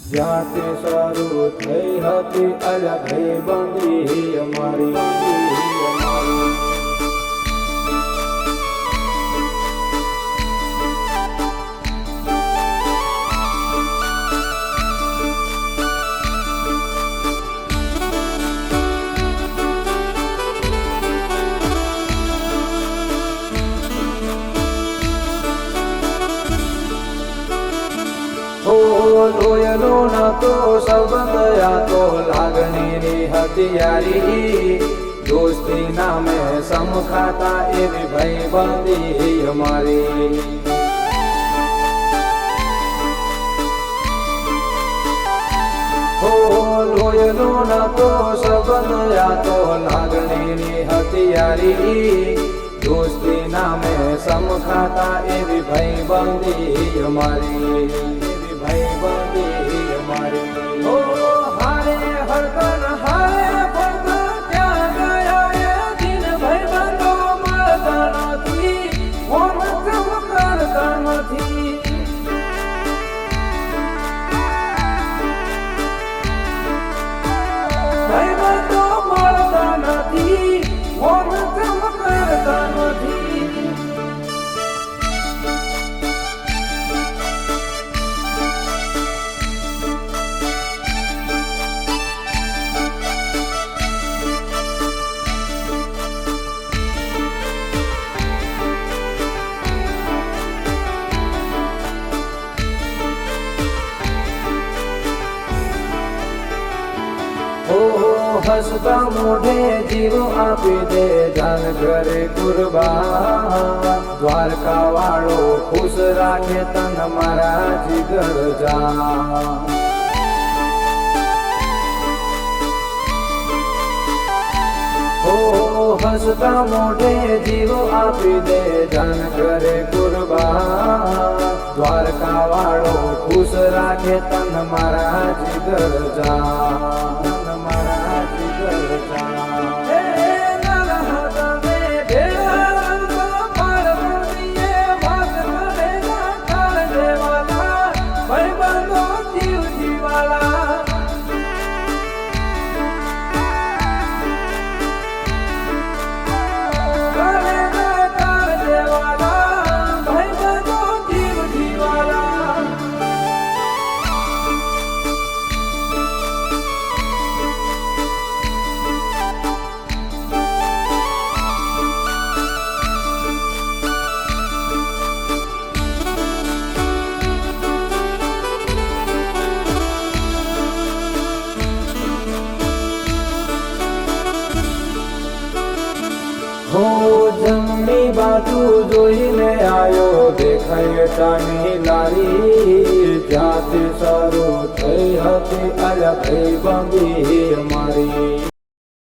જ્યાંથી શરૂ થઈ હતી અલગ બંદી અમારી લોયનો નતો સંબંધ આ તો લાગણીની હથિયારી દોસ્તી નામે સમખાતા એવી ભાઈબંધી અમારી લોયનો નતો સંબંધ આ તો લાગણીની હથિયારી દોસ્તી નામે સમખાતા એવી ભાઈબંધી અમારી ભાઈબંધી અમારી ઓ હારે હરકન હારે ફરકન ક્યાં ગયા એ દિન ભાઈબંધો મળતા નથી ફોન કેમ કરતા નથી ભાઈબંધો મળતા નથી ફોન કેમ કરતા નથી હસતા મોઢે જીવ આપી દે જાન ઘરે કુરબાન દ્વારકા વાળો ખુશ રાખે તન મારા જીગર જાન હસતા મોઢે જીવ આપી દે જાન ઘરે કુરબાન દ્વારકા વાળો ખુશ રાખે તન મારા જીગર જાન મારા જીગર જાન જમણી બાજુ જોઈને આયો દેખાય ચાની લારી જ્યાંથી શરૂ થઈ હતી અલગ બંદી અમારી